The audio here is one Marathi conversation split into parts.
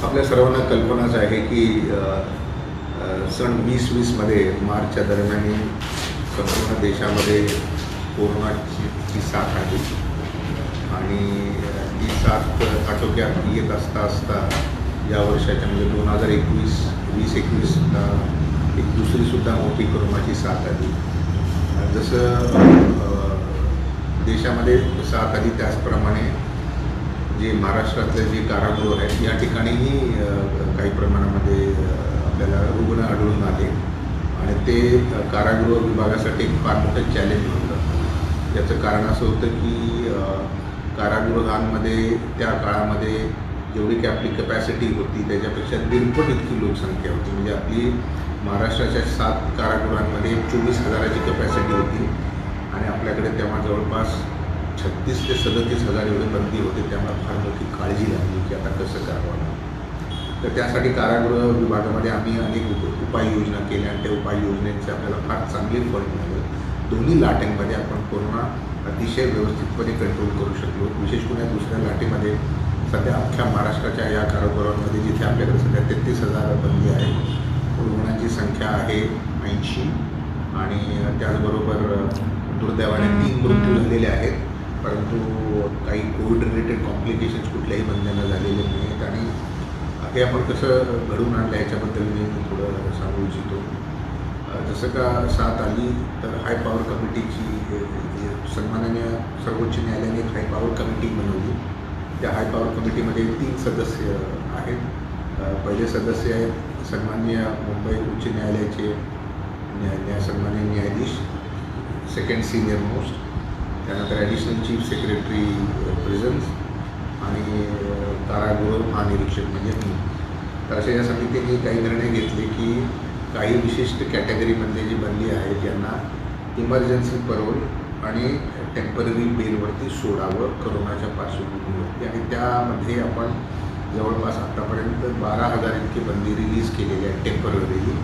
आपल्या सर्वांना कल्पनाच आहे की सन 2020मध्ये मार्चच्या दरम्यान संपूर्ण देशामध्ये कोरोनाची साथ आली आणि ही साथ आटोक्यात येत असता असता या वर्षाच्या म्हणजे 2021 एक दुसरीसुद्धा मोठी कोरोनाची साथ आली. जसं देशामध्ये साथ आली त्याचप्रमाणे जे महाराष्ट्रातले जे कारागृह आहेत या ठिकाणीही काही प्रमाणामध्ये आपल्याला रुग्ण आढळून आले आणि ते कारागृह विभागासाठी एक फार मोठं चॅलेंज होतं. याचं कारण असं होतं की कारागृहांमध्ये त्या काळामध्ये जेवढी की आपली कॅपॅसिटी होती त्याच्यापेक्षा दीडपट इतकी लोकसंख्या होती. म्हणजे आपली महाराष्ट्राच्या 7 कारागृहांमध्ये 24,000ची कॅपॅसिटी होती आणि आपल्याकडे तेव्हा जवळपास 36 ते 37,000 एवढे बंदी होते. त्यामुळे फार मोठी काळजी लागली की आता कसं करावं. तर त्यासाठी कारागृह विभागामध्ये आम्ही अनेक उपाययोजना केल्या आणि त्या उपाययोजनेचे आपल्याला फार चांगले फळ मिळाले. दोन्ही लाटेंमध्ये आपण कोरोना अतिशय व्यवस्थितपणे कंट्रोल करू शकलो. विशेष करून दुसऱ्या लाटेमध्ये सध्या अख्ख्या महाराष्ट्राच्या या कारागृहांमध्ये जिथे आपल्याकडे सध्या 33,000 बंदी आहे, रुग्णांची संख्या आहे 80 आणि त्याचबरोबर दुर्दैवाने 3 मृत्यू झालेले आहेत. परंतु काही कोविड रिलेटेड कॉम्प्लिकेशन्स कुठल्याही बंधनं झालेले नाही आहेत आणि हे आपण कसं घडवून आणलं याच्याबद्दल मी थोडं सांगू इच्छितो. जसं का साथ आली तर हाय पॉवर कमिटीची सन्माननीय सर्वोच्च न्यायालयाने एक हाय पॉवर कमिटी बनवली. त्या हाय पॉवर कमिटीमध्ये 3 सदस्य आहेत. पहिले सदस्य आहेत सन्माननीय मुंबई उच्च न्यायालयाचे सन्माननीय न्यायाधीश, सेकंड सिनियर मोस्ट, त्यानंतर ॲडिशनल चीफ सेक्रेटरी प्रिझन्स आणि कारागृह महानिरीक्षक म्हणजे मी. तर अशा या समितीने काही निर्णय घेतले की काही विशिष्ट कॅटेगरीमधले जी बंदी आहे त्यांना इमर्जन्सी परोल आणि टेम्पररी बेलवरती सोडावं करोनाच्या पार्श्वभूमीवरती. आणि त्यामध्ये आपण जवळपास आत्तापर्यंत 12,000 इतकी बंदी रिलीज केलेली आहे टेम्पररीली.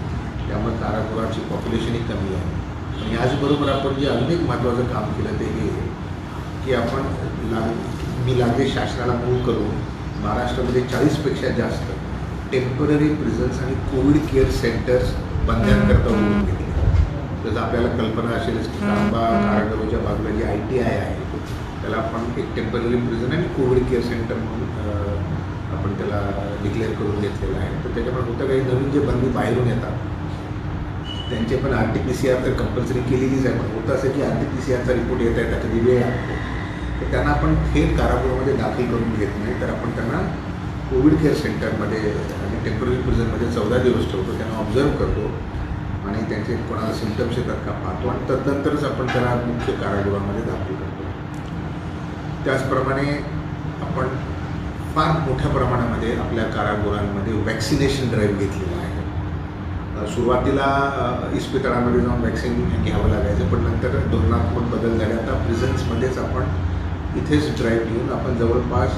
त्यामुळे कारागृहाची पॉप्युलेशनही कमी आहे. आणि याचबरोबर आपण जे अजून एक महत्त्वाचं काम केलं ते हे की आपण मी लागले शासनाला मूव करून महाराष्ट्रामध्ये 40पेक्षा जास्त टेम्पररी प्रिझन्स आणि कोविड केअर सेंटर्स बंद्यांकरता उघडून घेतले. जसं आपल्याला कल्पना असेलच की तांबा कारागृहाच्या बाजूला जी ITI आहे त्याला आपण एक टेम्पररी प्रिझन आणि कोविड केअर सेंटर म्हणून आपण त्याला डिक्लेअर करून घेतलेलं आहे. तर त्याच्यामुळे होतं काही नवीन जे बंदी बाहेरून येतात त्यांचे पण RT-PCR तर कंपल्सरी केलेलीच आहे. पण होतं असं की RT-PCRचा रिपोर्ट येत आहे त्याचा वेळ लागतो. तर त्यांना आपण थेट कारागृहामध्ये दाखल करून घेत नाही, तर आपण त्यांना कोविड केअर सेंटरमध्ये आणि टेम्पररी प्रिझनमध्ये 14 दिवस ठेवतो. त्यांना ऑब्झर्व करतो आणि त्यांचे कोणाला सिम्पटम्स येतात का पाहतो आणि तदनंतरच आपण त्याला मुख्य कारागृहामध्ये दाखल करतो. त्याचप्रमाणे आपण फार मोठ्या प्रमाणामध्ये आपल्या कारागृहांमध्ये वॅक्सिनेशन ड्राईव्ह घेतलेला आहे. सुरुवातीला इस्पितळामध्ये जाऊन वॅक्सिन घ्यावं लागायचं, पण नंतर धोरणात्मक बदल झाले. आता प्रिझन्समध्येच आपण इथेच ड्राईव्ह घेऊन आपण जवळपास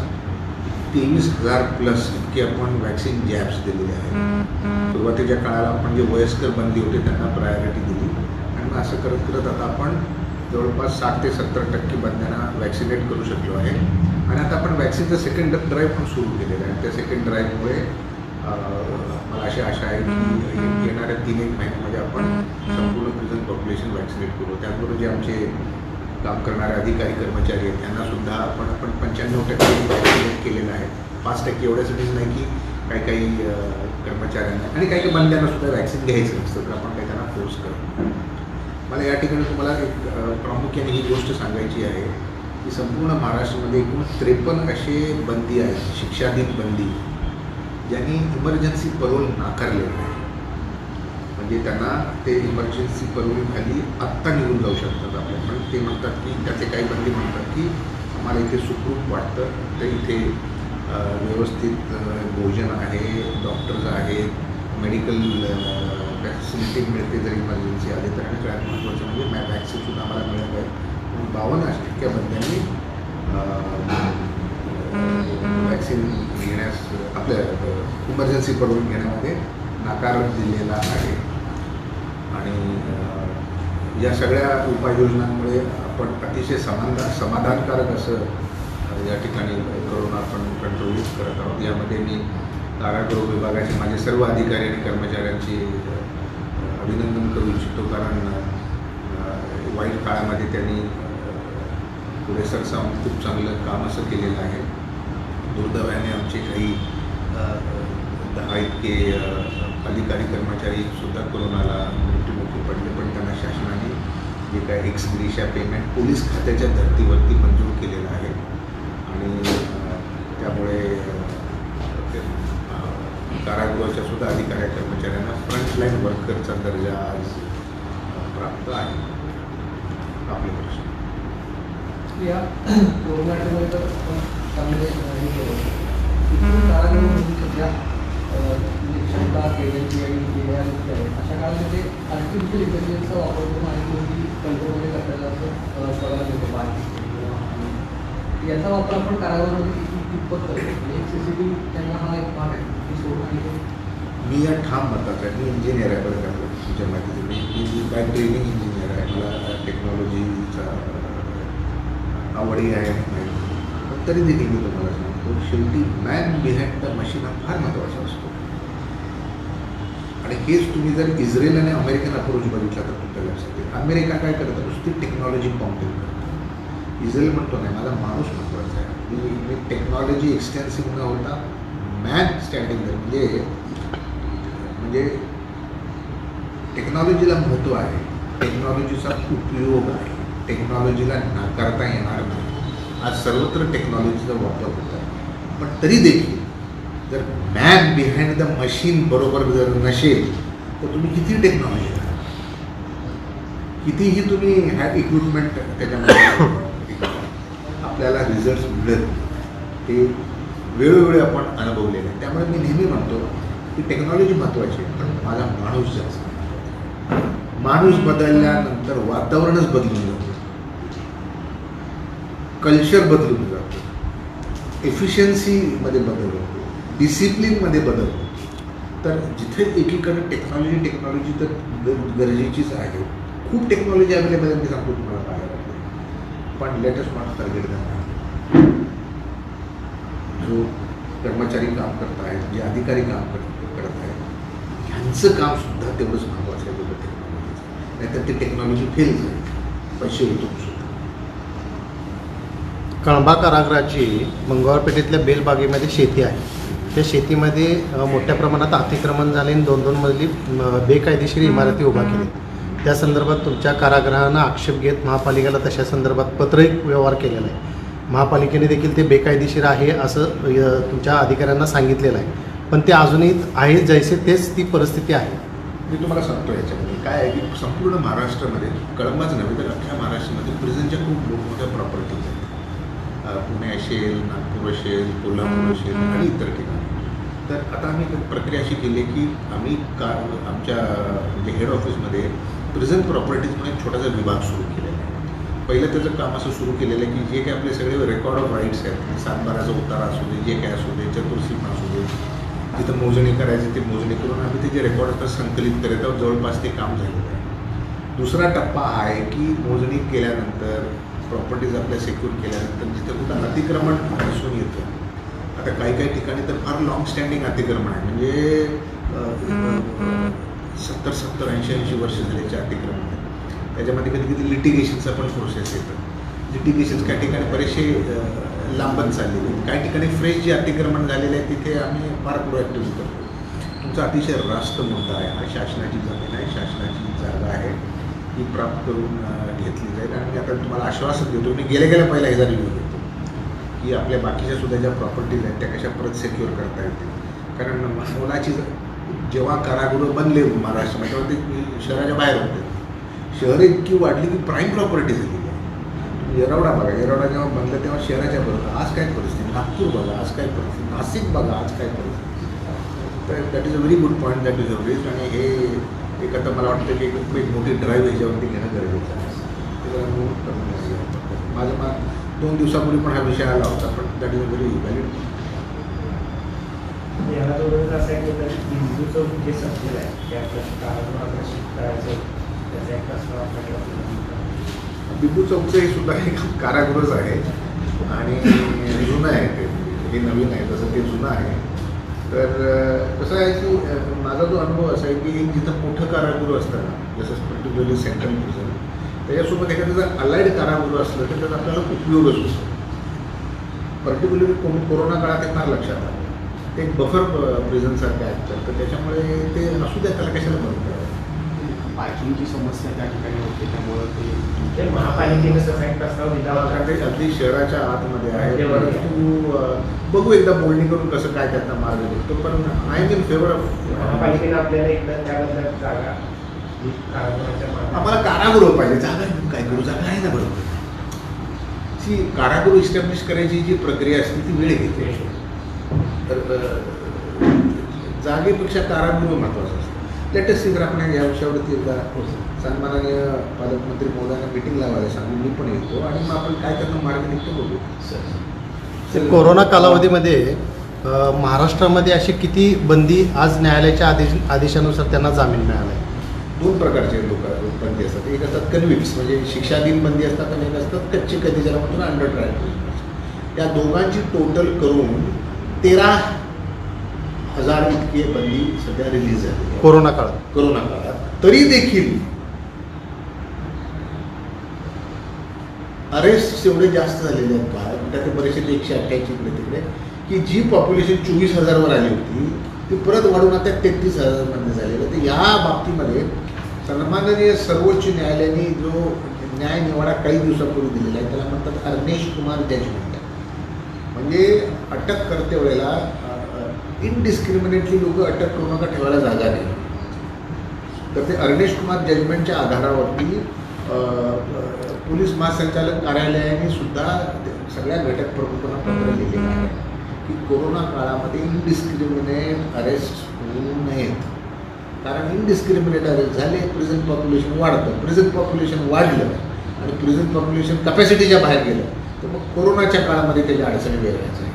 23,000+ इतके आपण वॅक्सिन जॅब्स दिलेले आहेत. सुरुवातीच्या काळाला आपण जे वयस्कर बंदी होते त्यांना प्रायोरिटी दिली आणि मग असं करत करत आता आपण जवळपास 60 ते 70% बंद्यांना वॅक्सिनेट करू शकलो आहे. आणि आता आपण वॅक्सिनचं सेकंड ड्राईव्ह पण सुरू केलेलं आहे. त्या सेकंड ड्राईव्हमुळे मला अशी आशा आहे की येणाऱ्या 3-1 महिन्यामध्ये आपण संपूर्ण प्रिझन पॉप्युलेशन वॅक्सिनेट करू. त्याचबरोबर जे आमचे काम करणारे अधिकारी कर्मचारी आहेत त्यांनासुद्धा आपण 95% वॅक्सिनेट केलेलं आहे. 5% एवढ्यासाठीच नाही की काही कर्मचाऱ्यांना आणि काही बंद्यांनासुद्धा वॅक्सिन घ्यायचं नसतं, तर आपण काही त्यांना फोर्स करतो. मला या ठिकाणी तुम्हाला एक प्रामुख्याने ही गोष्ट सांगायची आहे की संपूर्ण महाराष्ट्रामध्ये एकूण 53 असे बंदी आहेत, शिक्षाधीन बंदी, ज्यांनी इमर्जन्सी परोल नाकारलेलं आहे. म्हणजे त्यांना ते इमर्जन्सी परोलखाली आत्ता निघून जाऊ शकतात आपल्या. पण ते म्हणतात की त्याचे काही बंदी म्हणतात की आम्हाला इथे सुखरूप वाटतं, तर इथे व्यवस्थित भोजन आहे, डॉक्टर्स आहेत, मेडिकल फॅसिलिटी मिळते जर इमर्जन्सी आली तर. आणि सगळ्यात महत्त्वाचं म्हणजे वॅक्सिनसुद्धा आम्हाला मिळत आहे. म्हणून 52% बंद्यांनी वॅक्सिन घेण्यास आपल्या इमर्जन्सी पडून घेण्यामध्ये नकार दिलेला आहे. आणि या सगळ्या उपाययोजनांमुळे आपण अतिशय समाधानकारक असं या ठिकाणी करोना आपण कंट्रोल करत आहोत. यामध्ये मी कारागृह विभागाचे माझे सर्व अधिकारी आणि कर्मचाऱ्यांचे अभिनंदन करू इच्छितो, कारण वाईट काळामध्ये त्यांनी पुढे सरसावून खूप चांगलं काम असं केलेलं आहे. दुर्दैवाने आमचे काही 10 इतके अधिकारी कर्मचारीसुद्धा कोरोनाला मृत्युमुखी पडले, पण त्यांना शासनाने जे काय एक्स ग्रेशिया पेमेंट पोलीस खात्याच्या धर्तीवरती मंजूर केलेलं आहे आणि त्यामुळे कारागृहाच्या सुद्धा अधिकारी कर्मचाऱ्यांना फ्रंटलाईन वर्करचा दर्जा आज प्राप्त आहे. आपले प्रश्न या कोरोनामध्ये तर चांगले हे केलं कारागृह सध्या क्षमता केलेली आणि अशा काळामध्ये आर्टिफिशियल इंटेलिजन्सचा वापर करून आणि कोणती कंट्रोलमध्ये करतायला असं बघायला मिळतो बाहेर. याचा वापर आपण कारागृहामध्ये कितपत करतो, म्हणजे CCTV त्यांना हा एक भाग आहे की सोडून आणि मी या ठाम मताचा आहे. मी इंजिनियर आहे, बरं का तुमच्या माहिती मी बाय ट्रेनिंग इंजिनियर आहे. मला टेक्नॉलॉजीचा आवडही आहे माहिती, पण तरी देखील मी तुम्हाला सांगतो, शेवटी मॅन बिहाइंड द मशीन हा फार महत्त्वाचा असतो. आणि हेच तुम्ही जर इस्रायल आणि अमेरिकन अप्रोच बघितला तर तुमच्या लक्षात येईल. अमेरिका काय करतं, नुसती टेक्नॉलॉजी कॉम्पेअर करतं. इस्रायल म्हणतो नाही, माझा माणूस महत्त्वाचा आहे. मी टेक्नॉलॉजी एक्सटेन्सिव्ह न होता मॅन स्टँडिंग म्हणजे टेक्नॉलॉजीला महत्त्व आहे, टेक्नॉलॉजीचा उपयोग आहे, टेक्नॉलॉजीला नाकारता येणार नाही. आज सर्वत्र टेक्नॉलॉजीचा वापर होत आहे, पण तरी देखील जर मॅन बिहाइंड द मशीन बरोबर जर नसेल तर तुम्ही किती टेक्नॉलॉजी करा, कितीही तुम्ही इक्विपमेंट त्याच्यामध्ये आपल्याला रिझल्ट मिळत हे वेळोवेळी आपण अनुभवलेलं आहे. त्यामुळे मी नेहमी म्हणतो की टेक्नॉलॉजी महत्त्वाची आहे, पण माझा माणूस जास्त महत्त्वाचा. माणूस बदलल्यानंतर वातावरणच बदलून जातं, कल्चर बदलून जातं, एफिशियन्सीमध्ये बदल होतो, डिसिप्लिनमध्ये बदल होतो. तर जिथे एकीकडे टेक्नॉलॉजी तर गरजेचीच आहे. खूप टेक्नॉलॉजी अवेलेबल आहे, मी सांगतो तुम्हाला पाहायला लागते, पण लेटेस्ट नॉट टार्गेट करणार जो कर्मचारी काम करत आहेत, जे अधिकारी काम करत आहेत, ह्यांचं कामसुद्धा तेवढंच महत्त्वाचं आहे टेक्नॉलॉजीचं. नाहीतर ते टेक्नॉलॉजी फेल जाईल, पैसे होतो सुद्धा. कळंबा कारागृहाची मंगळवारपेठेतल्या बेलबागेमध्ये शेती आहे. त्या शेतीमध्ये मोठ्या प्रमाणात अतिक्रमण झाले आणि 2-2 मजली बेकायदेशीर इमारती उभा केली. त्या संदर्भात तुमच्या कारागृहानं आक्षेप घेत महापालिकेला तशा संदर्भात पत्रही व्यवहार केलेला आहे. महापालिकेने देखील ते बेकायदेशीर आहे असं तुमच्या अधिकाऱ्यांना सांगितलेलं आहे, पण ते अजूनही आहे जैसे तेच ती परिस्थिती आहे. मी तुम्हाला सांगतो याच्यामध्ये काय आहे की संपूर्ण महाराष्ट्रामध्ये, कळंबाच नव्हे तर अख्ख्या महाराष्ट्रामध्ये प्रिझनच्या खूप मोठमोठ्या प्रॉपर्टीज आहेत. पुणे असेल, नागपूर असेल, कोल्हापूर असेल आणि इतर ठिकाणी. तर आता आम्ही प्रक्रिया अशी केली की आम्ही आमच्या म्हणजे हेड ऑफिसमध्ये प्रिझन प्रॉपर्टीज म्हणून एक छोटासा विभाग सुरू केलेला आहे. पहिलं त्याचं काम असं सुरू केलेलं आहे की जे काही आपले सगळे रेकॉर्ड ऑफ राईट्स आहेत, 7/12चा उतारा असू दे, जे काय असू दे, चतुर्सीमा असू दे, जिथं मोजणी करायची ते मोजणी करून आम्ही ते जे रेकॉर्ड आता संकलित करत आहोत. जवळपास ते काम झालेलं आहे. दुसरा टप्पा हा आहे की मोजणी केल्यानंतर प्रॉपर्टीज आपल्या सेक्युर केल्यानंतर जिथं कुठं अतिक्रमण दिसून येतं, आता काही ठिकाणी तर फार लॉंग स्टँडिंग अतिक्रमण आहे, म्हणजे 70, 80 वर्ष झाल्याचे अतिक्रमण आहे. त्याच्यामध्ये कधी लिटिगेशनचा पण प्रोसेस येतं. लिटिगेशन्स काही ठिकाणी बरेचसे लांबत चाललेले आहेत. काही ठिकाणी फ्रेश जे अतिक्रमण झालेले आहे तिथे आम्ही फार प्रोॲक्टिव्ह करतो. तुमचा अतिशय रास्त मुद्दा आहे, हा शासनाची जमीन आहे, शासनाची जागा आहे, ही प्राप्त करून घेतली जाईल. आणि मी आता तुम्हाला आश्वासन देतो, मी गेल्या पहिला ह्याचा रिव्ह्यू देतो की आपल्या बाकीच्या सुद्धा ज्या प्रॉपर्टीज आहेत त्या कशा परत सिक्युअर करता येतील. कारण मुलाची जेव्हा कारागृह बनले महाराष्ट्रामध्ये तेव्हा ते शहराच्या बाहेर होते. शहरं इतकी वाढली की प्राईम प्रॉपर्टी झालेली आहे. येरवडा बघा, येरवडा जेव्हा बनलं तेव्हा शहराच्या बरोबर आज काय परिस्थिती, नागपूर बघा आज काय परिस्थिती, नाशिक बघा आज काय परिस्थिती. तर that is a very good point that is raised. आणि हे एक आता मला वाटतं की एक मोठी ड्राईव्ह ह्याच्यावरती घेणं गरजेचं आहे. ते जरा नोट करून माझ्या 2 दिवसापूर्वी पण हा विषय आला होता, पण that is a very valid. याला जोडून असं आहे की बिंदू चौक जे सब्जेक्ट आहे त्या कारागृहात करायचं त्याचा एक प्रश्न आपल्याकडे बिंदू चौकचं हे सुद्धा एक कारागृहच आहे आणि जुनं आहे ते, हे नवीन आहे तसं ते जुनं आहे. तर कसं आहे की माझा जो अनुभव असा आहे की जिथं मोठं कारागृह असतं ना, जसं पर्टिक्युलरली सेंट्रल प्रिझन, त्याच्यासोबत एखादं जर अलाइड कारागृह असलं तर त्याचा आपल्याला उपयोगच असतो. पर्टिक्युलरली कोरोना काळात हे फार लक्षात आलं. ते एक बफर प्रिझनसारखं ॲक्ट करतं, त्याच्यामुळे ते असू द्या, त्याला कशाला बंद करावं. पार्किंगची समस्या त्या ठिकाणी होते, त्यामुळं ते महापालिकेने तसा एक प्रस्ताव दिला होता. कारण ते अगदी शहराच्या आतमध्ये आहे. परंतु बघू एकदा बोलणी करून कसं काय त्यातला मार्ग निघतो. पण I am in favour of महापालिकेने आपल्याला एकदा त्याबद्दल जागा ही कारागृहाच्या मागे- आम्हाला कारागृह पाहिजे. जागा घेऊन काय करू, जागा आहे ना बरोबर. ती कारागृह इस्टॅब्लिश करायची जी प्रक्रिया असते ती वेळ घेते. तर जागेपेक्षा कारागृह महत्त्वाचं असतं. लेटेस्ट सिगर आपण या विषयावरती एकदा सन्माननीय पालकमंत्री महोदयांना मीटिंग लावायला सांगून मी पण येतो आणि मग आपण काय त्यातून मार्ग निघतो बघू. तर कोरोना कालावधीमध्ये महाराष्ट्रामध्ये अशी किती बंदी आज न्यायालयाच्या आदेशानुसार त्यांना जामीन मिळाला आहे? 2 प्रकारचे लोक बंदी असतात. एक असतात कन्व्हिक्ट्स म्हणजे शिक्षाधीन बंदी असतात आणि एक असतात कच्ची कधी ज्याला म्हणतो ना अंडर ट्रायल. या दोघांची टोटल करून 13,000 इतकी बंदी सध्या रिलीज झाली कोरोना काळात. कोरोना काळात. तरी देखील अरेस्ट एवढे जास्त झालेले आहेत का, त्याचे बरेचसे 188 इकडे तिकडे, की जी पॉप्युलेशन 24,000वर आली होती ती परत वाढून आता 33,000मध्ये झालेलं. तर या बाबतीमध्ये सन्माननीय सर्वोच्च न्यायालयाने जो न्याय निवाडा काही दिवसापूर्वी दिलेला आहे त्याला म्हणतात अर्नेश कुमार जजमेंट. म्हणजे अटक करते वेळेला इनडिस्क्रिमिनेटली लोक अटक करू नका, ठेवायला जागा नाही. तर ते अर्नेश कुमार जजमेंटच्या आधारावरती पोलीस महासंचालक कार्यालयाने सुद्धा सगळ्या घटक प्रमुखांना पत्र लिहिलेलं आहे की कोरोना काळामध्ये इनडिस्क्रिमिनेट अरेस्ट होऊ नयेत. कारण इनडिस्क्रिमिनेट अरेस्ट झाले, प्रिझन पॉप्युलेशन वाढतं. प्रिझन पॉप्युलेशन वाढलं आणि प्रिझन पॉप्युलेशन कॅपॅसिटीच्या बाहेर गेलं तर मग कोरोनाच्या काळामध्ये त्याच्या अडचणी वेगळ्याच आहे.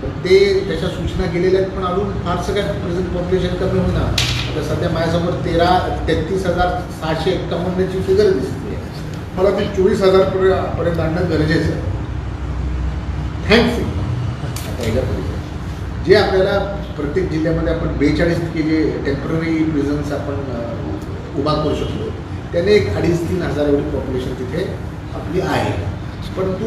तर ते त्याच्या सूचना केलेल्या आहेत. पण अजून फारसं काय प्रिझन पॉप्युलेशन कमी होईना. आता सध्या माझ्यासमोर 33,651ची फिगर दिसते. मला ती 24,000 पर्यंत आणणं गरजेचं आहे. थँक्यू. आता ह्याच्यापर्यंत जे आपल्याला प्रत्येक जिल्ह्यामध्ये आपण 42 इतके जे टेम्पररी प्रिझन्स आपण उभा करू शकतो त्याने एक 2,500-3,000 एवढी पॉप्युलेशन तिथे आपली आहे. परंतु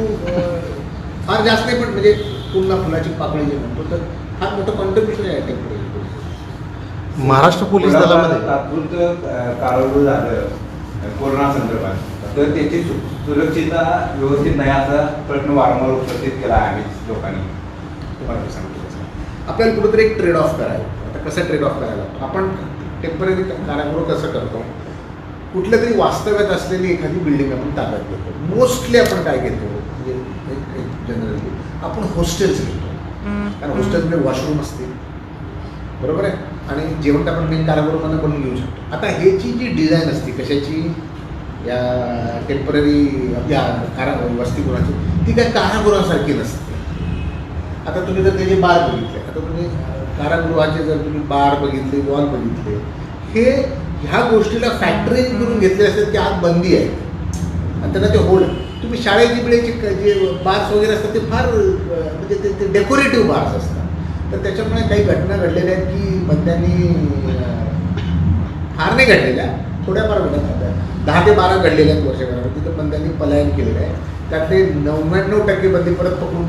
फार जास्त नाही, पण म्हणजे पुन्हा फुलाची पाकळी जे म्हणतो तर फार मोठं कॉन्ट्रिब्युशन आहे टेम्पररी. महाराष्ट्र पोलीस दलामध्ये तात्पुरतं कारागृह झालं कोरोना संदर्भात, तर त्याची सुरक्षितता व्यवस्थित नाही असा प्रश्न वारंवार उपस्थित केला आहे आम्ही लोकांनी. तुम्हाला सांगतो कसं आपल्याला कुठंतरी एक ट्रेड ऑफ करायला. आता कसं ट्रेड ऑफ करायला आपण टेम्पररी कारागृह कसं करतो, कुठल्या तरी वास्तव्यात असलेली एखादी बिल्डिंग आपण ताब्यात घेतो. मोस्टली आपण काय घेतो म्हणजे जनरली आपण हॉस्टेल्स घेतो. कारण हॉस्टेलमध्ये वॉशरूम असते, बरोबर आहे, आणि जेवण आपण मेन कारागृहामध्ये बनवून घेऊ शकतो. आता ह्याची जी डिझाईन असते कशाची, या टेम्पररी या वसतिगृहाची, ती काय कारागृहासारखी नसते. आता तुम्ही जर त्याचे बार बघितले, आता तुम्ही कारागृहाचे जर तुम्ही बार बघितले, वॉल बघितले, हे ह्या गोष्टीला फॅक्टरिंग करून घेतले असतात की आत बंदी आहे आणि त्यांना ते होल्ड. तुम्ही शाळेची बिळेचे जे बार्स वगैरे असतात ते फार म्हणजे ते डेकोरेटिव्ह बार्स असतात. तर त्याच्यामुळे काही घटना घडलेल्या आहेत की बंद्यांनी फार नाही घडलेल्या, थोड्याफार घडल्या, 10 ते 12 घडलेल्या आहेत वर्षभरामध्ये. तिथं बंद्यांनी पलायन केलेलं आहे. त्यातले 99% बंदी परत पकडून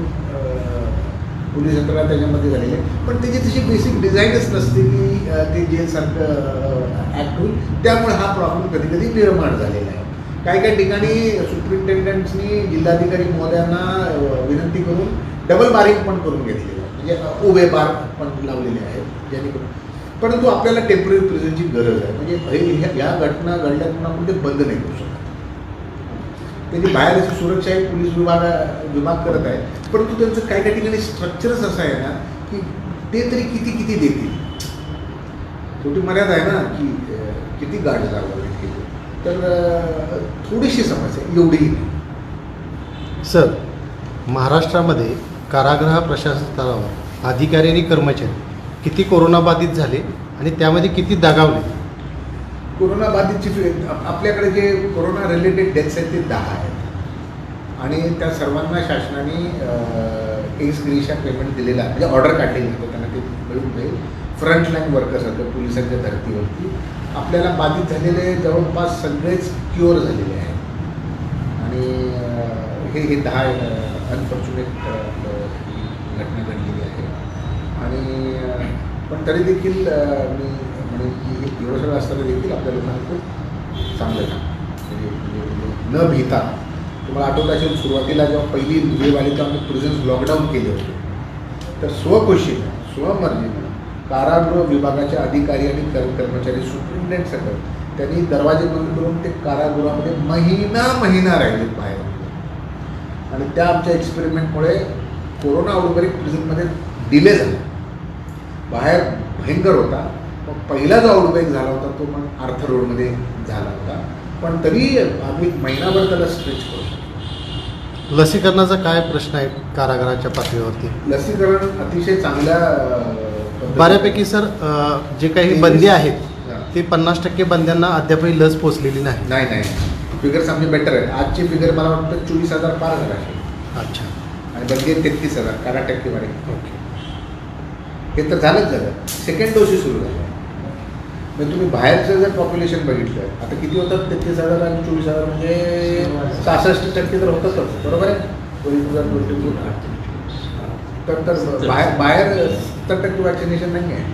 पोलीस यंत्रणा त्याच्यामध्ये झालेली आहे. पण त्याची तशी बेसिक डिझाईनच नसते की ते जेलसारखं ॲक्ट होईल. त्यामुळे हा प्रॉब्लेम कधी कधी निर्माण झालेला आहे. काही ठिकाणी सुप्रिंटेंडंट्सनी जिल्हाधिकारी महोदयांना विनंती करून डबल बारिंग पण करून घेतलेलं आहे, म्हणजे उभे बार पण लावलेले आहेत जेणेकरून. परंतु आपल्याला टेम्पररी प्रिझनची गरज आहे. म्हणजे ह्या घटना घडल्या म्हणून आपण ते बंद नाही करू शकत. त्याची बाहेरची सुरक्षाही पोलीस विभाग करत आहे. परंतु त्यांचं काही ठिकाणी स्ट्रक्चरच असं आहे ना की ते तरी किती देतील. छोटी मर्यादा आहे ना की किती गाठ चालवावी. तर थोडीशी समस्या, एवढीही नाही. सर, महाराष्ट्रामध्ये कारागृह प्रशासन स्तरावर अधिकारी आणि कर्मचारी किती कोरोनाबाधित झाले आणि त्यामध्ये किती दगावले? कोरोनाबाधितची आपल्याकडे जे कोरोना रिलेटेड डेथ्स आहेत ते 10 आहेत आणि त्या सर्वांना शासनाने एक्स ग्रेशिया पेमेंट दिलेला आहे, म्हणजे ऑर्डर काढलेली आहे, तर त्यांना ते मिळून जाईल. फ्रंटलाईन वर्कर्स आहेत पोलिसांच्या धर्तीवरती आपल्याला बाधित झालेले जवळपास सगळेच क्युअर झालेले आहेत. आणि हे 10 अनफॉर्च्युनेट घटना घडलेली आहे. आणि पण तरी देखील मी म्हणेन की एवढं सगळं असताना देखील आपल्या लोकांना खूप चांगलं काम म्हणजे न भीता. तुम्हाला आठवत असेल सुरुवातीला जेव्हा पहिली वेव आली तेव्हा आम्ही प्रिझन्स लॉकडाऊन केले होते, तर स्वखुशीनं स्वमर्जीनं कारागृह विभागाच्या अधिकारी आणि कर्मचारी सुप्रिंटेंडेंट सकट त्यांनी दरवाजे बंद करून ते कारागृहामध्ये महिना राहिले बाहेर. आणि त्या आमच्या एक्सपेरिमेंटमुळे कोरोना आउटब्रेक प्रिझनमध्ये डिले झाला. बाहेर भयंकर होता. मग पहिला जो आउटब्रेक झाला होता तो पण आर्थर रोडमध्ये झाला होता, पण तरी आम्ही महिनाभर त्याला स्ट्रेच करू शकतो. लसीकरणाचा काय प्रश्न आहे कारागृहाच्या पातळीवरती? लसीकरण अतिशय चांगल्या बऱ्यापैकी सर जे काही बंदी आहेत ते 50% बंद्यांना अद्यापही लस पोचलेली नाही. नाही फिगर्स आमचे बेटर आहेत. आजची फिगर मला वाटतं 24,000 पार झाला आहे. अच्छा. आणि बंदी आहे 33,000 कारा टक्केवारी. ओके. हे तर झालंच झालं. सेकंड डोसही सुरू झाला. म्हणजे तुम्ही बाहेरचं जर पॉप्युलेशन बघितलं आता किती होतात 33,000 आणि 24,000 म्हणजे 66% तर होतातच, बरोबर आहे. 2022 तर बाहेर 70% वॅक्सिनेशन नाही आहे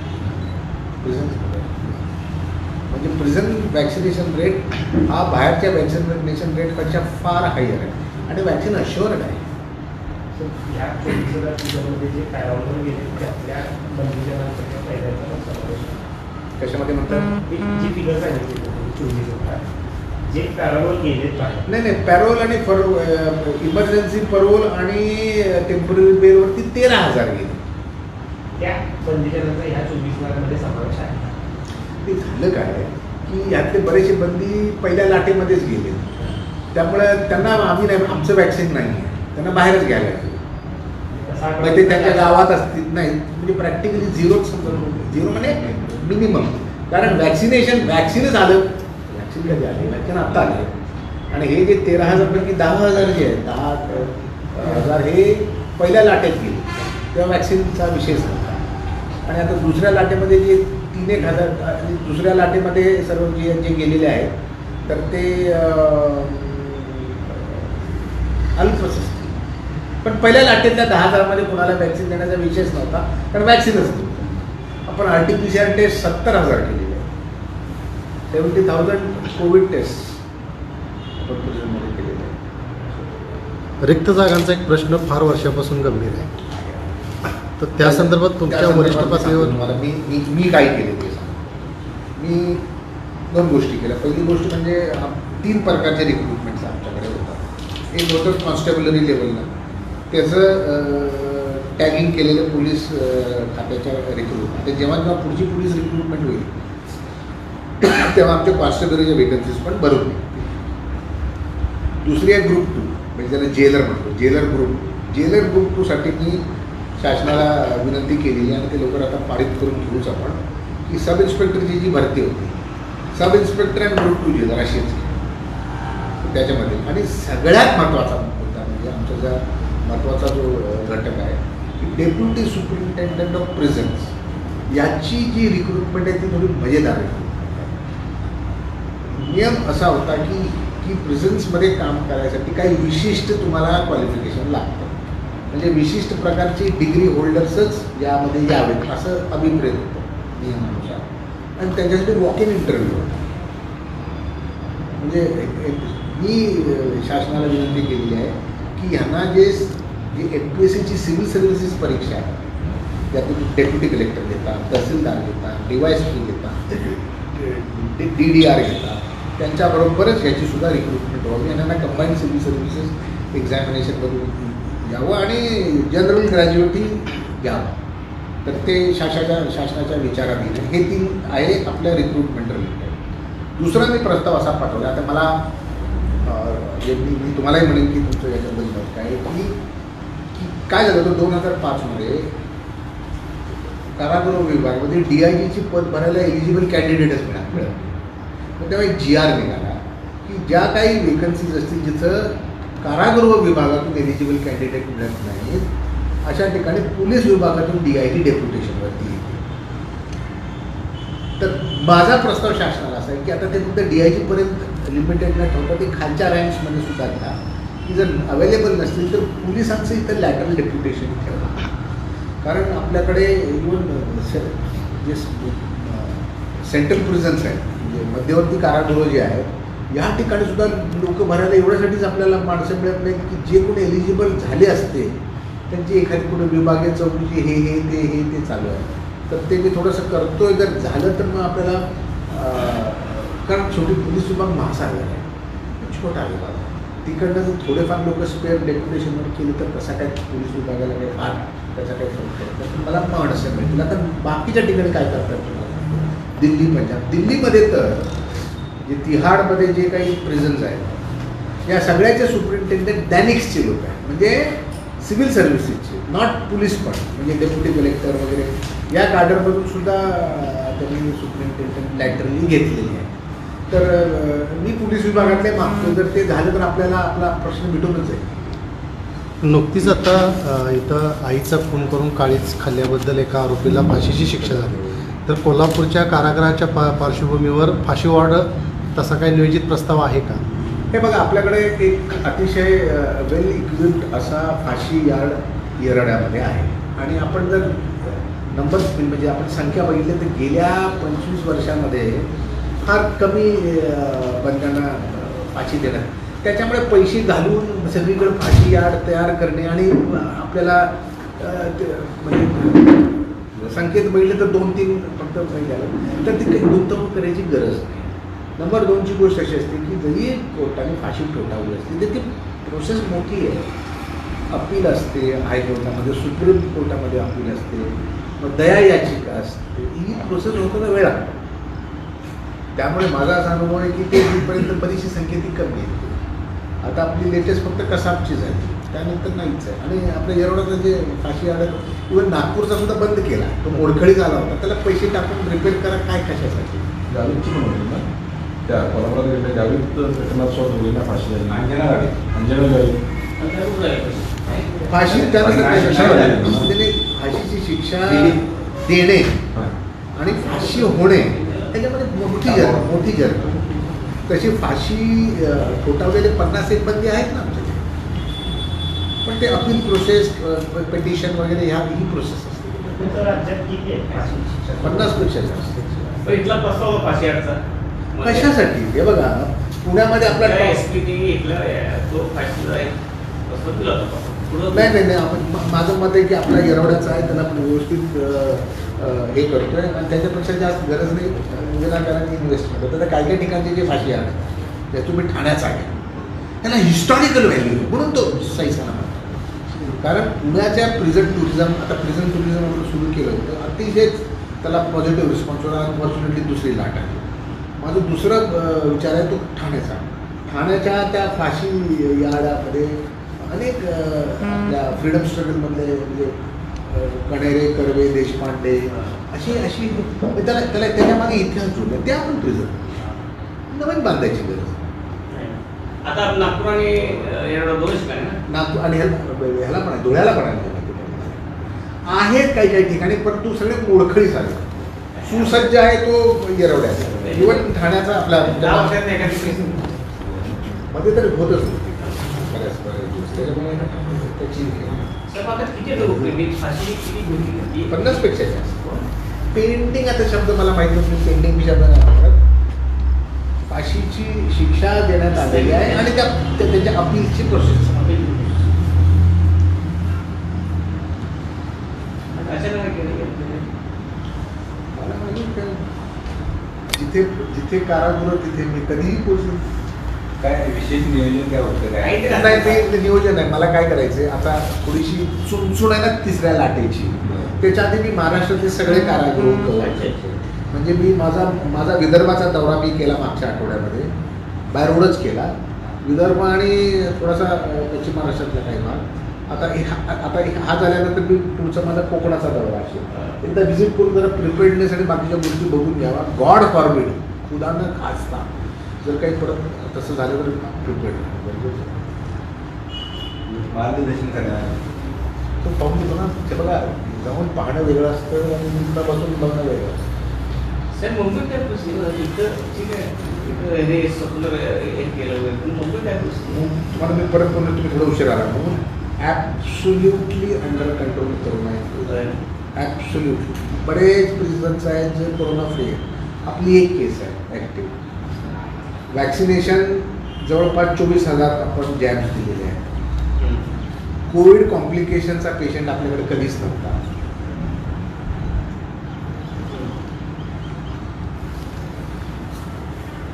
प्रिझन्समध्ये. म्हणजे प्रिझन वॅक्सिनेशन रेट हा बाहेरच्या वॅक्सिनेशन रेटपेक्षा फार हायर आहे आणि वॅक्सिन अश्युअर्ड आहे. ह्या 24,000 तुझ्यामध्ये जे पॅरामोर गेले त्यातल्या बंदीच्या नंतरच्या फायद्याचा समावेश कशामध्ये म्हणतात? जी फिगर सांगितली 24,000 जे पॅरामोर गेले बाहेर. नाही पॅरोल आणि इमर्जन्सी परोल आणि टेम्पररी बेलवरती 13,000 गेले. त्या बंदीच्या नंतर ह्या 24,000 समावेश आहे. ते झालं काय की यातले बरेचसे बंदी पहिल्या लाटेमध्येच गेले, त्यामुळे त्यांना आम्ही नाही, आमचं वॅक्सिन नाही आहे, त्यांना बाहेरच घ्यायला लागलं. मग ते त्यांच्या गावात असतील नाही म्हणजे प्रॅक्टिकली झिरोच समजा. झिरो म्हणजे मिनिमम. कारण वॅक्सिनच आलं. वॅक्सिन कधी आले? वॅक्सिन आत्ता आले. आणि हे जे 13,000 पैकी 10,000 जे आहेत 10,000 हे पहिल्या लाटेत गेले तेव्हा वॅक्सिनचा विषयच नव्हता. आणि आता दुसऱ्या लाटेमध्ये जे 3,000 आणि दुसऱ्या लाटेमध्ये सर्व जे गेलेले आहेत तर ते अल्पच असतील. पण पहिल्या लाटेतल्या 10,000मध्ये कोणाला वॅक्सिन देण्याचा विषयच नव्हता, कारण वॅक्सिनच नव्हतं. आपण RT-PCR टेस्ट 70,000 केलेले आहे. 70,000 कोविड टेस्ट आपण प्रिझनमध्ये केलेले आहे. रिक्त जागांचा एक प्रश्न फार वर्षापासून गंभीर आहे, तर त्या संदर्भात तुमच्या वरिष्ठ पातळीवर मला मी काय केले ते सांग. मी 2 गोष्टी केल्या. पहिली गोष्ट म्हणजे 3 प्रकारचे रिक्रुटमेंट्स आमच्याकडे होतात. एक होतं कॉन्स्टेबलरी लेवलला, त्याचं टॅगिंग केलेलं पोलीस खात्याच्या रिक्रूट. आता जेव्हा पुढची पोलीस रिक्रुटमेंट होईल तेव्हा आमच्या कॉन्स्टेबलरीच्या वेकन्सीज पण भरून निघतील. दुसरी आहे ग्रुप 2, म्हणजे त्याला जेलर म्हणतो. जेलर ग्रुप 2साठी मी शासनाला विनंती केलेली आणि ते लवकर आता पारित करून घेऊच आपण की सब इन्स्पेक्टरची जी भरती होती, सब इन्स्पेक्टर आणि ग्रुप 2 जेलर अशीच त्याच्यामध्ये. आणि सगळ्यात महत्त्वाचा मुद्दा म्हणजे आमचा जो महत्त्वाचा जो घटक आहे की डेप्युटी सुपरिंटेंडंट ऑफ प्रिझन्स याची जी रिक्रुटमेंट आहे ती थोडी मजेदार आहे. नियम असा होता की प्रिझन्समध्ये काम करायसाठी काही विशिष्ट तुम्हाला क्वालिफिकेशन लागतं. म्हणजे विशिष्ट प्रकारची डिग्री होल्डर्सच यामध्ये यावेत असं अभिप्रेत होतं नियमानुसार. आणि त्यांच्यासाठी वॉक इन इंटरव्ह्यू होता. म्हणजे मी शासनाला विनंती केलेली आहे की ह्यांना जे FPSCची सिव्हिल सर्व्हिसेस परीक्षा आहे त्यातून डेप्युटी कलेक्टर घेतात, तहसीलदार घेतात, DYSP घेतात, DDR घेतात, त्यांच्याबरोबरच ह्याचीसुद्धा रिक्रुटमेंट व्हावी आणि त्यांना कंबाईंड सिव्हिल सर्व्हिसेस एक्झामिनेशनमधून यावं आणि जनरल ग्रॅज्युएटी घ्यावं. तर ते शासनाच्या विचारात येईल. हे 3 आहे आपल्या रिक्रुटमेंट रिलेटेड. दुसरा मी प्रस्ताव असा पाठवला. आता मला मी तुम्हालाही म्हणेन की तुमचं याच्याबद्दल मत काय की काय झालं होतं 2005मध्ये कारागृह विभागामध्ये DIGची पद भरायला एलिजिबल कॅन्डिडेटच मिळत. मग तेव्हा एक GR निघाला की ज्या काही वेकन्सीज असतील जिथं कारागृह विभागातून एलिजिबल कॅन्डिडेट मिळत नाहीत अशा ठिकाणी पोलीस विभागातून DIG डेप्युटेशनवरती येते. तर माझा प्रस्ताव शासनाला असा आहे की आता ते फक्त DIG पर्यंत लिमिटेड न ठेवता ते खालच्या रँक्समध्ये सुद्धा घ्या की जर अवेलेबल नसतील तर पोलिसांचं इथं लॅटरल डेप्युटेशन ठेवा. कारण आपल्याकडे इव्हन जे सेंट्रल प्रिझन्स आहेत म्हणजे मध्यवर्ती कारागृह जे आहेत या ठिकाणी सुद्धा लोक भरायला एवढ्यासाठीच आपल्याला माणसं मिळत नाहीत की जे कोणी एलिजिबल झाले असते त्यांची एखादी कुठे विभागीय चौकशी हे ते चालू आहे. तर ते मी थोडंसं करतोय. जर झालं तर मग आपल्याला कारण शेवटी पोलीस विभाग महासागर आहे, छोटा विभाग. तिकडनं जर थोडेफार लोक स्पेअर डेप्युटेशनवर केले तर कसा काय पोलीस विभागाला काही फार त्याचा काही फरक पडतो. पण मला म्हणणं मिळतील. आता बाकीच्या ठिकाणी काय करतात तुम्हाला दिल्ली, पंजाब. दिल्लीमध्ये तर जे तिहाडमध्ये जे काही प्रिझन्स आहेत या सगळ्याचे सुप्रिंटेंडेंट डॅनिक्सचे लोक आहेत, म्हणजे सिव्हिल सर्व्हिसेसचे, नॉट पोलीस पण, म्हणजे डेप्युटी कलेक्टर वगैरे या काडरमधून सुद्धा त्यांनी सुप्रिंटेंडंट लॅटरली घेतलेली आहे. तर मी पोलीस विभागातले मागतो. जर ते झालं तर आपल्याला आपला प्रश्न मिटूनच आहे. नुकतीच आता इथं आईचा खून करून काळीच खाल्ल्याबद्दल एका आरोपीला फाशीची शिक्षा झाली. तर कोल्हापूरच्या कारागृहाच्या पार्श्वभूमीवर फाशी वॉर्ड तसा काही नियोजित प्रस्ताव आहे का? हे बघा, आपल्याकडे एक अतिशय वेल इक्विप्ड असा फाशी यार्ड येरवड्यामध्ये आहे. आणि आपण जर नंबर्स म्हणजे आपण संख्या बघितली तर गेल्या 25 वर्षामध्ये फार कमी बंधांना फाशी देणार. त्याच्यामुळे पैसे घालून सगळीकडे फाशी यार्ड तयार करणे आणि आपल्याला म्हणजे संकेत बघितले तर 2-3 फक्त महिन्याला तर ती गुंतवणूक करायची गरज नाही. नंबर 2ची गोष्ट अशी असते की जरी कोर्टाने फाशी ठोठावली असते तर ती प्रोसेस मोठी आहे. अपील असते हायकोर्टामध्ये, सुप्रीम कोर्टामध्ये अपील असते, मग दया याचिका असते. ही प्रोसेस होताना वेळ लागतो. त्यामुळे माझा असा अनुभव आहे की ते होईपर्यंत बरीचशी संख्या ती कमी येते. आता आपली लेटेस्ट फक्त कसाबची झाली, त्यानंतर नाहीच आहे. आणि आपल्या येरवड्याचं जे फाशी आडत इव्हन नागपूरचा सुद्धा बंद केला, तो मोडखळीत आला होता. त्याला पैसे टाकून रिपेअर करा, काय कशासाठी. जावेदची पण होती ना त्या कोल्हापुरात गेल्या जावेद प्रकरणात स्वतः मुलींना फाशी झाली. अंजना जावेद फाशी त्याने फाशीची शिक्षा देणे आणि फाशी होणे त्याच्यामध्ये मोठी जर्ग. तशी फाशी ठोठावलेले 50 बंदी आहेत ना आमच्याकडे, पण ते अपील प्रोसेस, पेटिशन वगैरे ही प्रोसेस असते. राज्यात किती आहे फाशीची शिक्षा? 50पेक्षा जास्त. पण इथला प्रस्ताव फाशी याचा कशासाठी? हे बघा, पुण्यामध्ये आपला SPT इथला तो फाशीचा एक प्रस्ताव दिला होता. नाही आपण माझं मत आहे की आपला येरवड्याचा आहे त्याला आपण व्यवस्थित हे करतोय आणि त्याच्यापेक्षा जास्त गरज नाही विनाकारण इन्व्हेस्टमेंट होतं. तर काही ठिकाणचे जे फाशी आहे त्या तुम्ही ठाण्याचा आहे त्याला हिस्टॉरिकल व्हॅल्यू म्हणून तो सैसाना म्हणतो. कारण पुण्याच्या प्रिझन टुरिझम, आता प्रिझन टुरिझम आपण सुरू केलं होतं, अतिशय त्याला पॉझिटिव्ह रिस्पॉन्स होता. अनफॉर्च्युनेटली दुसरी लाट आली. माझं दुसरं विचार आहे तो ठाण्याचा. ठाण्याच्या त्या फाशी यार्डामध्ये अनेक आपल्या फ्रीडम स्ट्रगलमधले म्हणजे कणेरे, कर्वे, देशपांडे अशी त्याला त्याच्यामागे इतिहास जोडला. ते आपण प्रिझर्व नवीन बांधायची गरज. आता नागपूर आणि येरवडा 2 ठिकाणी ना. नागपूर आणि ह्याला पण आहे, धुळ्याला पण आहेत काही ठिकाणी, परंतु सगळे मोडखळी झाले. सुसज्ज आहे तो येरवड्याचा, इव्हन ठाण्याचा आपला मध्ये तरी होतच होती बऱ्याच दिवस. त्याच्यामुळे त्याची 50पेक्षा जास्त. पेंडिंग, आता शब्द मला माहिती नसतो, पेंडिंग शब्द नाही. फाशीची शिक्षा देण्यात आलेली आहे आणि त्याच्या अपीलची प्रोसेस. मला माहिती जिथे कारागृह तिथे मी कधीही पोहोचलो. काय विशेष नियोजन काय होतं काय? नाही, ते नियोजन आहे. मला काय करायचं आता थोडीशी चुणचुण आहे ना तिसऱ्या लाटेची. त्याच्या आधी मी महाराष्ट्रातले सगळे कारागृह कव्हर करतो. म्हणजे मी माझा विदर्भाचा दौरा मी केला मागच्या आठवड्यामध्ये, बाय रोडच केला. विदर्भ आणि थोडासा पश्चिम महाराष्ट्रातला काही भाग. आता हा झाल्यानंतर मी पुढचा माझा कोकणाचा दौरा असेल. एकदा व्हिजिट करून जरा प्रिपेअर्डनेस आणि बाकीच्या गोष्टी बघून घ्यावा. गॉड फॉरबिड, खुदानं खासता जर काही परत तसं झालं तर प्रिपेअर्ड मार्गदर्शन करणार तो पाहून घेतो ना. ते बघा, जाऊन पाहणं वेगळं असतं आणि मुंबईला बसून बघणं वेगळं असतं. सर मुंबई काय प्रश्न इथं ठीक आहे, इथं हे स्वतंत्र हे केलं वगैरे, पण मुंबई काय प्रश्न तुम्हाला मी परत बोललो, तुम्ही थोडं उशीर आला म्हणून ॲब्सोल्युटली अंडर कंट्रोल करून आहे. ॲब्सोल्युटली बरेच प्रिझन्स आहेत जे कोरोना फ्री आहेत. आपली एक केस आहे ॲक्टिव्ह. वॅक्सिनेशन जवळपास 24,000 आपण जॅब्स दिलेले आहेत. कोविड कॉम्प्लिकेशनचा पेशंट आपल्याकडे कधीच नव्हता.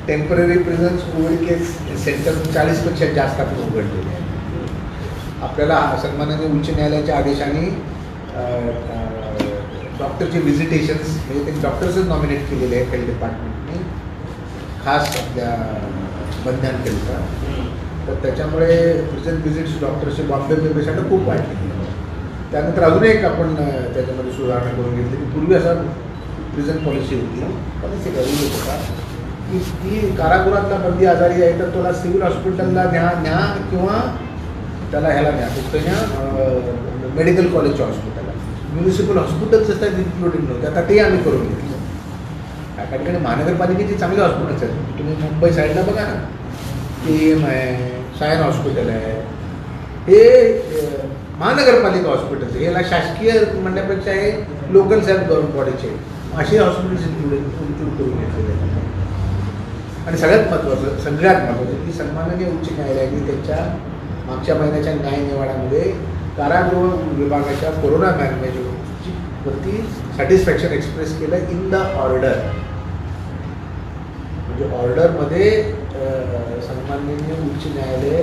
टेम्पररी प्रेझन्स कोविड केस सेंटर 40पेक्षा जास्त आपण उघडलेले आहे. आपल्याला सन्माननीय उच्च न्यायालयाच्या आदेशाने डॉक्टरचे व्हिजिटेशन्स म्हणजे ते डॉक्टर्सच नॉमिनेट केलेले आहेत हेल्थ डिपार्टमेंटने खास आपल्या बंधांकरिता. तर त्याच्यामुळे प्रिझन व्हिजिट्स डॉक्टरचे बॉम्बे पेशंट खूप वाढले. त्यानंतर अजून एक आपण त्याच्यामध्ये सुधारणा करून घेतली की पूर्वी असा प्रिझन पॉलिसी होती, पॉलिसी करून होता की ती कारागृहातला बंदी आजारी आहे तर तुला सिव्हिल हॉस्पिटलला न्या किंवा त्याला ह्याला न्या फक्त न्या मेडिकल कॉलेजच्या हॉस्पिटलला. म्युनिसिपल हॉस्पिटल्स त्यात इन्क्लुडिंग नव्हते. आता ते आम्ही करून घेतलं. काही ठिकाणी महानगरपालिकेचे चांगले हॉस्पिटल्स आहेत. तुम्ही मुंबई साईडला बघा ना, KM आहे, सायन हॉस्पिटल आहे, हे महानगरपालिका हॉस्पिटल्स आहे. याला शासकीय म्हणण्यापेक्षा हे लोकल सेल्फ गव्हर्नमेंट बॉडीचे असे हॉस्पिटल्स इन्क्लूड करून घेतलेले आहेत. आणि सगळ्यात महत्त्वाचं की सन्माननीय उच्च न्यायालयाने त्यांच्या मागच्या महिन्याच्या न्याय निवाड्यामध्ये कारागृह विभागाच्या कोरोना मॅनेजमेंटची वरती सॅटिस्फॅक्शन एक्सप्रेस केलं इन द ऑर्डर. म्हणजे ऑर्डरमध्ये सन्माननीय उच्च न्यायालय,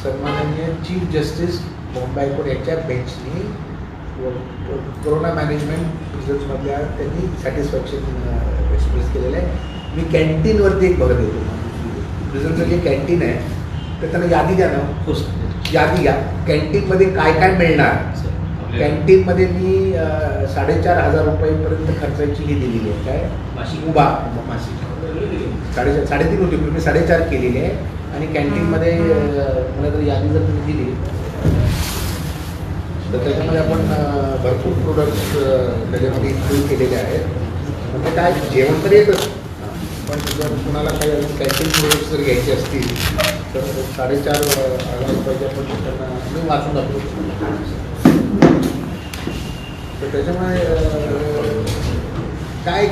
सन्माननीय चीफ जस्टिस बॉम्बे हायकोर्ट यांच्या बेंचनी कोरोना मॅनेजमेंट रिझल्टमधल्या त्यांनी सॅटिस्फॅक्शन एक्सप्रेस केलेलं आहे. मी कॅन्टीनवरती एक भर देतो. प्रिझनचं जे कॅन्टीन आहे तर त्यांना यादी द्या ना. यादी घ्या कॅन्टीनमध्ये काय काय मिळणार. कॅन्टीनमध्ये मी 4,500 रुपयेपर्यंत खर्चाची ही दिलेली आहे. काय उभा मासिक 3.5 होती, मी 4.5 केलेली आहे. आणि कॅन्टीनमध्ये मला जर यादी जर तुम्ही दिली तर त्याच्यामध्ये आपण भरपूर प्रोडक्ट्स त्याच्यामध्ये इन्क्लूड केलेले आहेत. म्हणजे काय जेवण तर येतच, पण जर कुणाला काही कॅन्टीन प्रोडक्ट्स जर घ्यायचे असतील तर 4,500 रुपयाचे आपण त्यांना मी वाचून दाखवतो. तर त्याच्यामुळे काय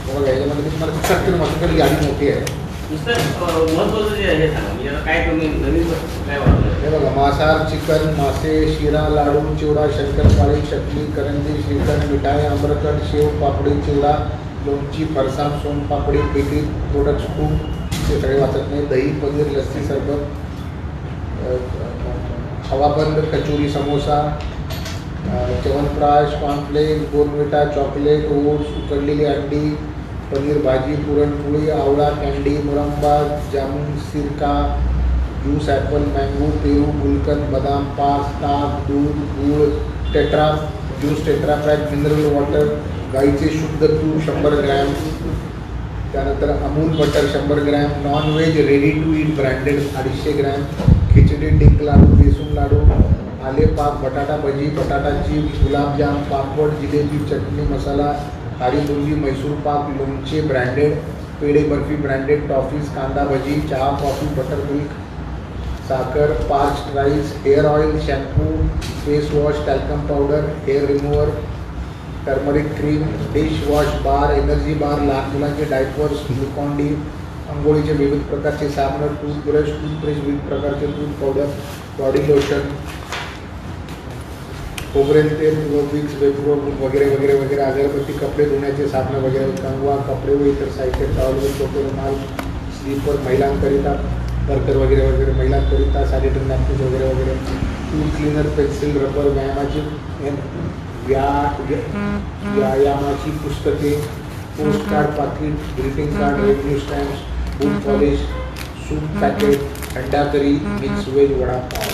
बघा याच्यामध्ये तुम्हाला दिसतं माझ्याकडे यादी मोठी आहे. महत्वाचं जे आहे सांगा, म्हणजे काय तुम्ही नवीन काय वाटलं? हे बघा मांसाहार, चिकन, मासे, शिरा, लाडू, चिवडा, शंकरपाळी, चकली, करंजी, श्रीखंड, मिठाई, आम्रखंड, शेव, पापडी, चिवडा, लोणची, फरसाण, सोनपापडी, पेटी, प्रोडक्ट्स, खूप ते सगळे वाचत नाही. दही, पनीर, लस्सी, सरबत, हवाबंद, kachori, samosa, chyawanprash, cornflakes, Bournvita, chocolate, oats, उकडलेली अंडी, पनीर भाजी, पुरणपोळी, आवळा कँडी, मुरंबा, जामुन, सिरका, ज्यूस, ॲपल, मँगो, पेरू, गुलकंद, बदाम, पाक, ताक, दूध, गूळ, tetra juice, tetra pack, mineral water, गाईचे शुद्ध तूप 100 ग्रॅम, त्यानंतर Amul butter 100 gram, non veg ready to eat branded 250 gram, खिचडी, डिंक लाडू, बेसन लाडू, आले पाक, बटाटा भजी, बटाटा चिप्स, गुलाबजाम, पापड, जिलेबी, चटणी, मसाला, खारी बुंदी, मैसूर पाक, लोणचे ब्रँडेड, पेढे बर्फी ब्रँडेड, टॉफीज, कांदा भजी, चहा, कॉफी, बटर मिल्क, साखर, parched rice, hair oil, shampoo, face wash, talcum powder, hair remover, turmeric cream, dish wash bar, energy bar, लहान मुलांचे डायपर्स, ग्लुकॉन डी, अंघोळीचे विविध प्रकारचे साबण, टूथब्रश, टूथब्रश, विविध प्रकारचे टूथ पावडर, बॉडी लोशन, खोबरेल तेल, विक्स, वेप्रो वगैरे वगैरे वगैरे, अगरबत्ती, कपडे धुण्याचे साबण वगैरे, कंगवा, कपडे व इतर साहित्य, टॉवेल, छोटे रुमाल, स्लीपर, महिलांकरिता वर्कर वगैरे वगैरे, महिलांकरिता सॅनिटरी नॅपकिन्स वगैरे वगैरे, टूथ क्लीनर, पेन्सिल, रबर, व्यायामाची पुस्तके, पोस्ट कार्ड, पाकिट, ग्रीटिंग कार्ड, रेव्हेन्यू स्टॅम्प्स, बूट पॉलिश, सूप पॅकेट, अंडा करी, मिक्स व्हेज, वडापाव,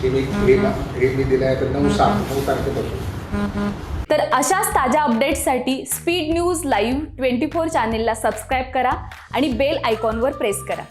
हे मी दिलं आहे तर 9 तारखेपासून. तर अशाच ताज्या अपडेट्ससाठी स्पीड न्यूज लाईव्ह 24 चॅनेलला सबस्क्राईब करा आणि बेल आयकॉनवर प्रेस करा.